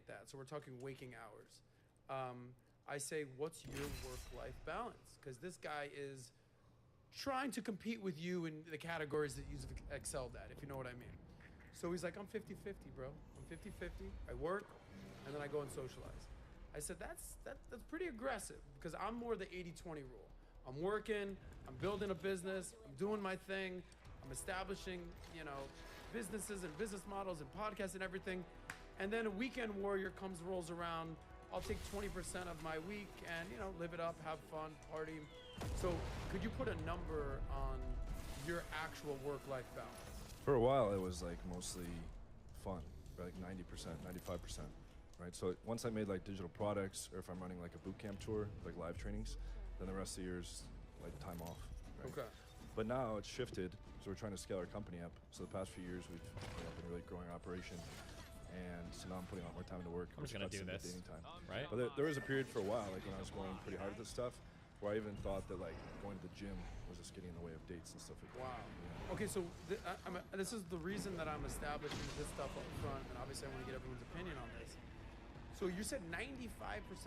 eliminate that. So we're talking waking hours. I say, what's your work-life balance? Because this guy is trying to compete with you in the categories that you've excelled at, if you know what I mean. So he's like, I'm 50-50, bro. I'm 50-50. I work, and then I go and socialize. I said, that's pretty aggressive, because I'm more the 80-20 rule. I'm working, I'm building a business, I'm doing my thing, I'm establishing, businesses and business models and podcasts and everything. And then a weekend warrior rolls around. I'll take 20% of my week and, live it up, have fun, party. So could you put a number on your actual work-life balance? For a while, it was like mostly fun, like 90%, 95%, right? So once I made like digital products, or if I'm running like a boot camp tour, like live trainings, then the rest of the year's like time off, right? Okay. But now it's shifted, so we're trying to scale our company up. So the past few years, we've been really growing our operation. And so now I'm putting a lot more time into work. I'm just going to do this, dating time. Right? But there was a period for a while, like when I was going pretty hard at this stuff, where I even thought that like going to the gym was just getting in the way of dates and stuff like that. Wow. Yeah. Okay, so this is the reason that I'm establishing this stuff up front, and obviously I want to get everyone's opinion on this. So you said 95%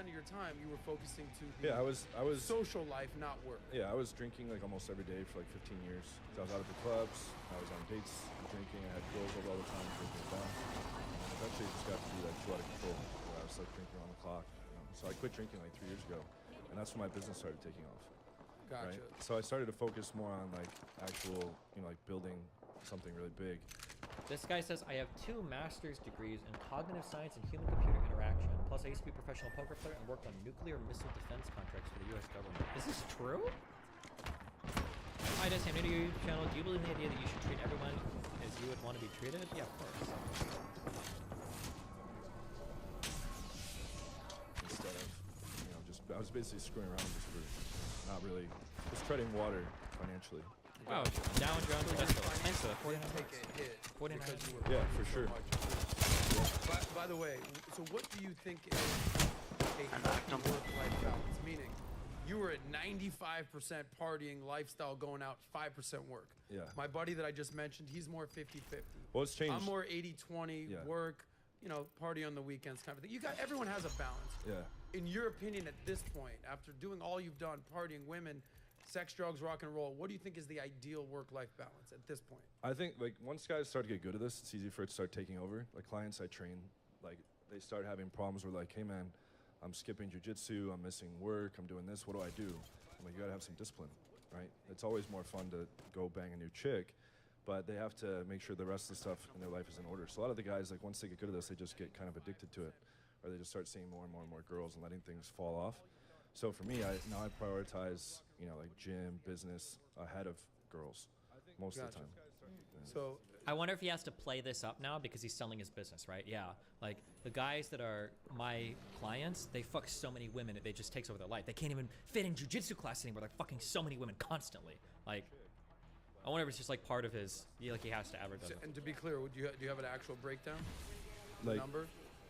of your time you were focusing to the I was social life, not work. Yeah, I was drinking like almost every day for like 15 years. So I was out at the clubs, I was on dates, drinking, I had girls over all the time, drinking it down. And eventually it just got to be like too out of control, where I was like drinking on the clock. So I quit drinking like 3 years ago, and that's when my business started taking off. Gotcha. Right? So I started to focus more on like actual, like building something really big. This guy says, I have 2 master's degrees in cognitive science and human-computer interaction. Plus, I used to be a professional poker player and worked on nuclear missile defense contracts for the U.S. government. Is this true? Hi, Des. I'm new to your YouTube channel. Do you believe in the idea that you should treat everyone as you would want to be treated? Yeah, of course. Instead of, I was basically screwing around just for not really, just treading water financially. Wow, down John. That's thanks for Take a hit 49. because you were Yeah, working for sure. much. By the way, so what do you think is a healthy work-life balance? Meaning, you were at 95% partying, lifestyle, going out, 5% work. Yeah. My buddy that I just mentioned, he's more 50-50. Well, it's changed. I'm more 80-20, work, party on the weekends kind of thing. Everyone has a balance. Yeah. In your opinion, at this point, after doing all you've done, partying, women, sex, drugs, rock and roll, what do you think is the ideal work-life balance at this point? I think like once guys start to get good at this, it's easy for it to start taking over. Like clients I train, like they start having problems where like, hey man, I'm skipping jujitsu, I'm missing work, I'm doing this, what do I do? I'm like, you gotta have some discipline, right? It's always more fun to go bang a new chick, but they have to make sure the rest of the stuff in their life is in order. So a lot of the guys, like once they get good at this, they just get kind of addicted to it, or they just start seeing more and more and more girls and letting things fall off. So for me, I prioritize, like gym, business ahead of girls most of the time. Yeah. So I wonder if he has to play this up now because he's selling his business, right? Yeah. Like the guys that are my clients, they fuck so many women, it just takes over their life. They can't even fit in jujitsu class anymore. They're fucking so many women constantly. Like, I wonder if it's just like part of his, he has to advertise. And to be clear, do you have an actual breakdown? Like, number?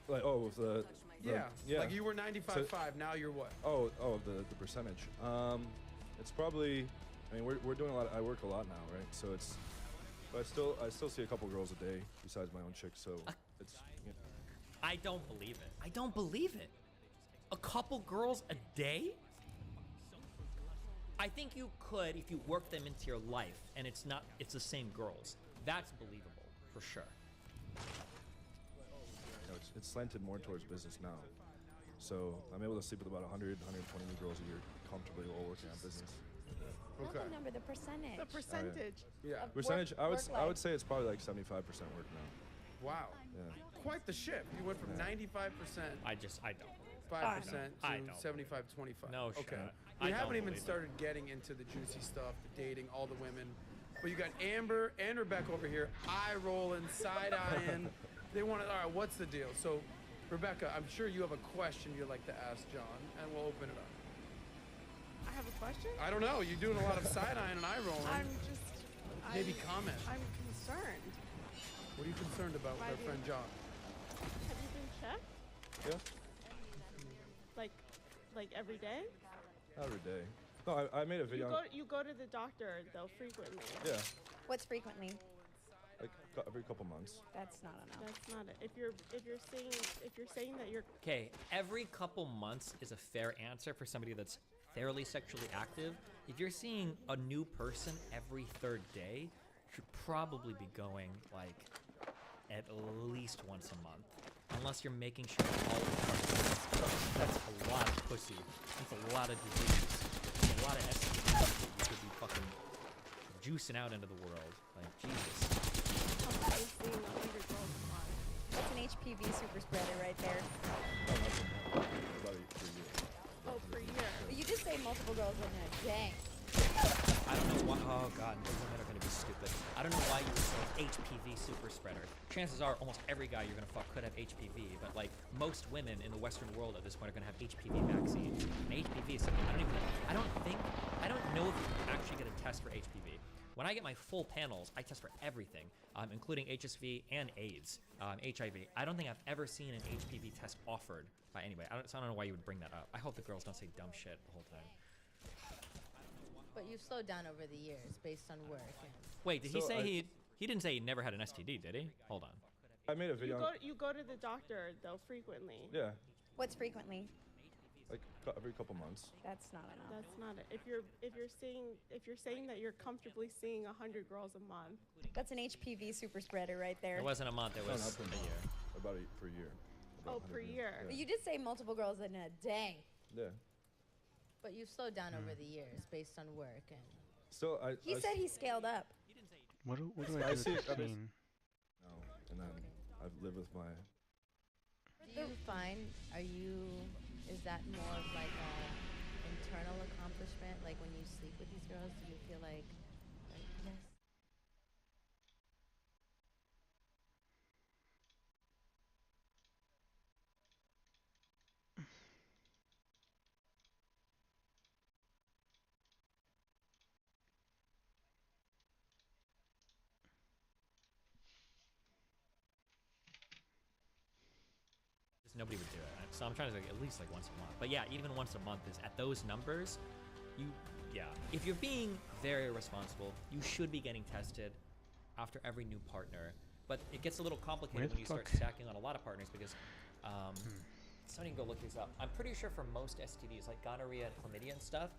Like, with the yeah. Like you were 95.5, now you're what? The percentage. It's probably, we're doing a lot, I work a lot now, right? So it's, but I still see a couple girls a day besides my own chick, so it's, I don't believe it. I don't believe it. A couple girls a day? I think you could if you work them into your life and it's the same girls. That's believable, for sure. It's slanted more towards business now. So I'm able to sleep with about 100, 120 new girls a year comfortably while working on business. Not the number, the percentage. The percentage. Yeah. Percentage, I would say it's probably like 75% work now. Wow. Yeah. Quite the shift. You went from 95%. I don't. 5% I to don't. 75-25. No okay. shit. We I haven't don't even believe started getting into the juicy stuff, the dating, all the women. But you got Amber and Rebecca over here, eye rolling, side eyeing. They want to. All right, what's the deal? So, Rebecca, I'm sure you have a question you'd like to ask John, and we'll open it up. I have a question? I don't know. You're doing a lot of side eyeing and eye rolling. Maybe comment. I'm concerned. What are you concerned about with our friend John? Have you been checked? Yeah. Like every day? Every day. No, I made a video. You go to the doctor though frequently. Yeah. What's frequently? Like every couple months. That's not enough. That's not it. If you're saying that you're Okay, every couple months is a fair answer for somebody that's fairly sexually active. If you're seeing a new person every third day, you should probably be going like at least once a month. Unless you're making sure all the parts. That's a lot of pussy. That's a lot of disease. That's a lot of STDs that you could be fucking juicing out into the world. Like, Jesus. comfortably seeing 100 girls a month. That's an HPV super spreader right there. No, not for month. About per year. Oh, per year. But you just say multiple girls in a day. I don't know why. Oh god, these women are gonna be stupid. I don't know why you would say HPV super spreader. Chances are, almost every guy you're gonna fuck could have HPV, but like most women in the Western world at this point are gonna have HPV vaccines. And HPV is something I don't know if you can actually get a test for HPV. When I get my full panels, I test for everything, including HSV and AIDS, HIV. I don't think I've ever seen an HPV test offered by anybody. So I don't know why you would bring that up. I hope the girls don't say dumb shit the whole time. But you've slowed down over the years based on work. And Wait, did he So say I- he didn't say he never had an STD, did he? Hold on. I made a video. You go to the doctor though frequently. Yeah, What's frequently? like every couple months. That's not enough. That's not it. If you're saying that you're comfortably seeing 100 girls a month. That's an HPV super spreader right there. It wasn't a month, it No, was not per a month. year. About per year. Oh, About per 100 year. But Yeah. you did say multiple girls in a day. Yeah. but you've slowed down over the years based on work and So He said he scaled up. What do I do I with see- this I mean- scene? No, and then I've lived with my. do you find is that more of like a internal accomplishment, like when you sleep with these girls, do you feel like yes? Just nobody would do it. So I'm trying to say at least like once a month. But yeah, even once a month is at those numbers, if you're being very responsible, you should be getting tested after every new partner. But it gets a little Where complicated the when you start fuck- stacking on a lot of partners because somebody can go look these up. I'm pretty sure for most STDs like gonorrhea and chlamydia and stuff,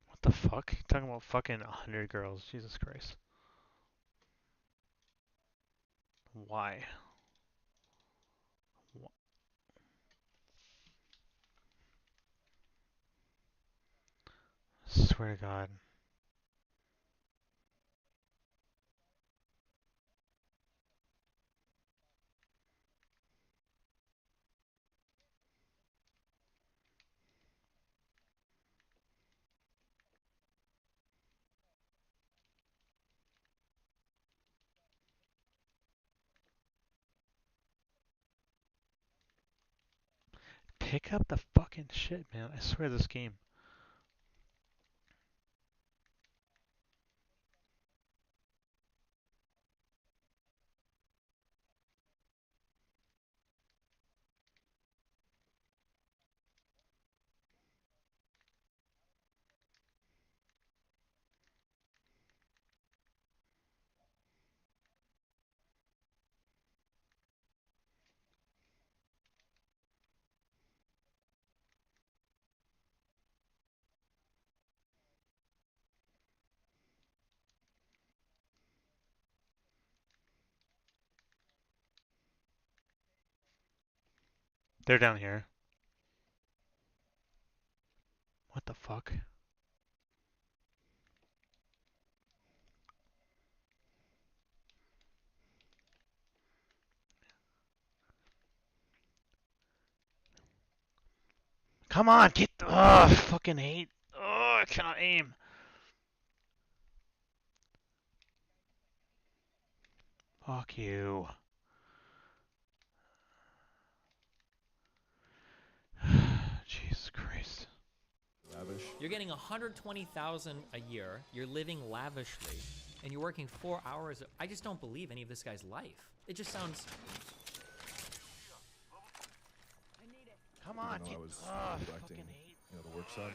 What the fuck? You talking about fucking 100 girls? Jesus Christ. Why? Wh- Swear to God. Pick up the fucking shit, man. I swear this game. They're down here. What the fuck? Come on, get. Ugh, fucking hate. Oh, I cannot aim. Fuck you. Jesus Christ. Lavish. You're getting 120,000 a year. You're living lavishly, and you're working 4 hours. I just don't believe any of this guy's life. It just sounds. Come on, Even though get. I was Ugh, neglecting, fucking hate. the work side.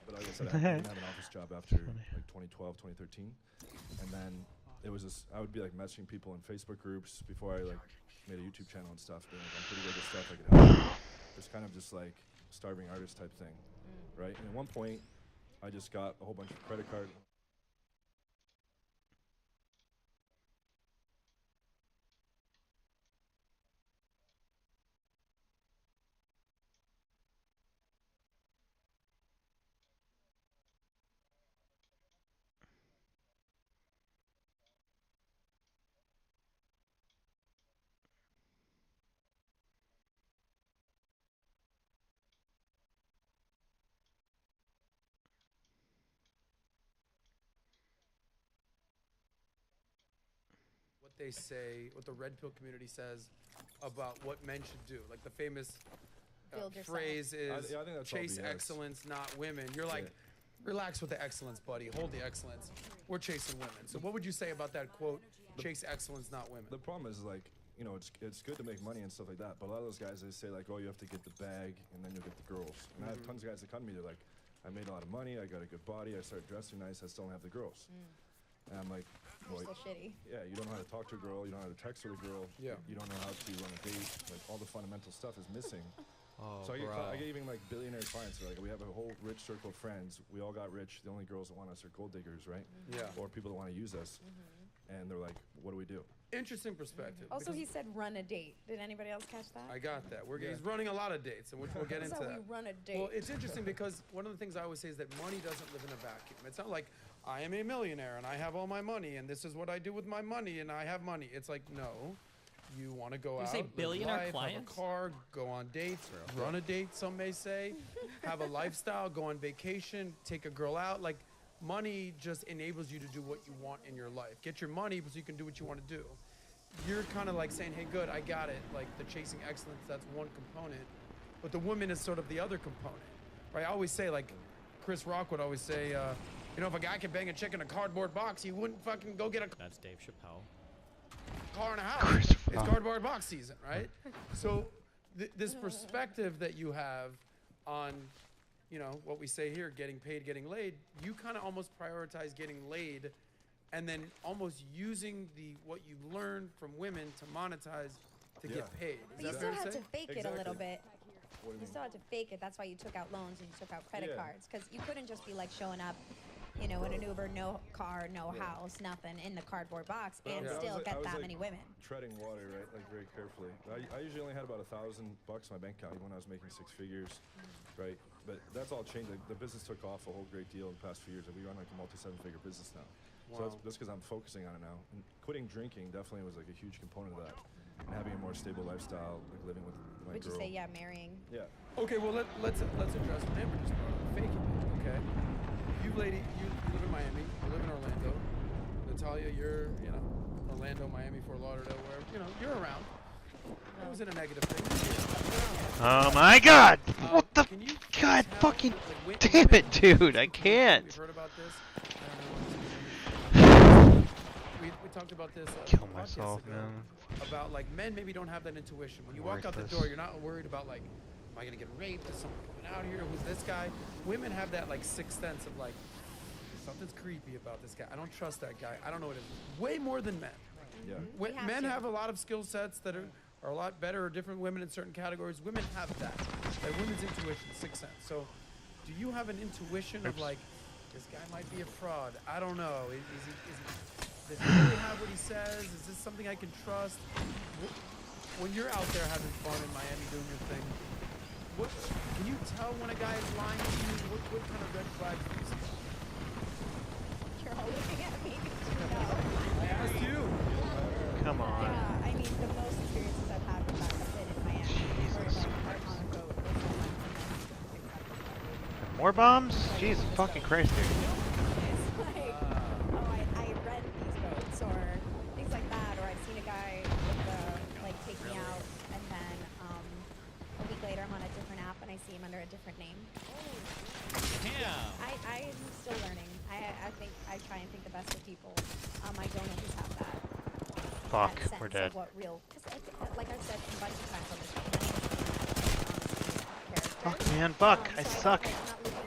But like I said, I didn't have an office job after like 2012, 2013, and then it was this. I would be like messaging people in Facebook groups before I like made a YouTube channel and stuff. Being like, I'm pretty good at stuff. I could help. It's kind of just like starving artist type thing, right? And at one point, I just got a whole bunch of credit card. What they say, what the red pill community says about what men should do. Like the famous Build yourself. phrase is I think that's all chase BS. excellence, not women. You're like, relax with the excellence, buddy. Hold the excellence. We're chasing women. So what would you say about that quote, chase excellence, not women? The problem is like, it's good to make money and stuff like that, but a lot of those guys, they say like, oh, you have to get the bag and then you'll get the girls. And I have tons of guys that come to me, they're like, I made a lot of money, I got a good body, I started dressing nice, I still don't have the girls. And I'm like, You're well, still shitty. yeah, you don't know how to talk to a girl, you don't know how to text with a girl, Yeah. you don't know how to run a date, like all the fundamental stuff is missing. Oh, So I bro. get even like billionaire clients. Like we have a whole rich circle of friends. We all got rich. The only girls that want us are gold diggers, right? Yeah. Or people that want to use us. And they're like, "What do we do?" Interesting perspective. Also, because he said run a date. Did anybody else catch that? I got that. He's running a lot of dates, and which we'll get That's into how that. we run a date. Well, it's interesting because one of the things I always say is that money doesn't live in a vacuum. It's not like I am a millionaire and I have all my money and this is what I do with my money and I have money. It's like, no, you want to go You out, say live billionaire life, clients? have a car, go on dates, run a date, some may say, have a lifestyle, go on vacation, take a girl out. Like, money just enables you to do what you want in your life. Get your money so you can do what you want to do. You're kind of like saying, hey, good, I got it. Like the chasing excellence, that's one component. But the woman is sort of the other component, right? I always say, like, Chris Rock would always say, if a guy could bang a chick in a cardboard box, he wouldn't fucking go get a That's Dave Chappelle. car and a house. Chris It's Rock. cardboard box season, right? So this perspective that you have on, what we say here, getting paid, getting laid, you kind of almost prioritize getting laid and then almost using what you learned from women to monetize to get paid. Is But you that still fair had to to say? fake it a little Exactly. bit. What do You still had to fake it. That's why you took out loans and you took out credit Yeah. cards. Because you couldn't just be like showing up, in an Uber, no car, no house, nothing, in the cardboard box, But and I was still like- get I was that like many women. Treading water, right? Like very carefully. I usually only had about $1,000 in my bank account when I was making six figures, right? But that's all changed. Like, the business took off a whole great deal in the past few years. Like, we run like a multi-seven-figure business now. So Wow. that's because I'm focusing on it now. And quitting drinking definitely was like a huge component of that. And having a more stable lifestyle, like living with my Would you girl. say, yeah, marrying? Yeah. Okay, well let's address what Amber just brought up, faking it. Okay, you live in Miami, you live in Orlando. Natalia, you're Orlando, Miami, Fort Lauderdale, wherever you're around. It was in a negative thing. Oh my god! What the? Can you God tell, fucking like, damn it, dude! I We've can't. heard about this. We talked about this. Kill a podcast myself, ago, man. About like men maybe don't have that intuition. When you walk out the Worthless. door, you're not worried about like, am I gonna get raped? Is someone coming out here? Who's this guy? Women have that like sixth sense of like, something's creepy about this guy. I don't trust that guy. I don't know what it is. Way more than men. Yeah. We have Men to. have a lot of skill sets that are a lot better or different women in certain categories. Women have that women's intuition, sixth sense. So do you have an intuition of like, this guy might be a fraud? I don't know. Does he really have what he says? Is this something I can trust? When you're out there having fun in Miami doing your thing, what can you tell when a guy is lying to you? What kind of red flags do you see? You're all looking at me. 'Cause you know. I asked you. Come on. Yeah, I mean, the most experiences I've had with that have been in Miami. Jesus or like on a boat or something. More bombs? Jesus fucking Christ, dude. It's like, oh, I rent these boats or things like that, or I've seen a guy with the, like take me out, and then a week later I'm on a different app and I see him under a different name. Damn. I'm still learning. I think I try and think the best of people. I don't always have that. Fuck, that sense we're dead. Of what real, cause like I've said a bunch of times on this show, Fuck, man, fuck, I so suck. I'm not looking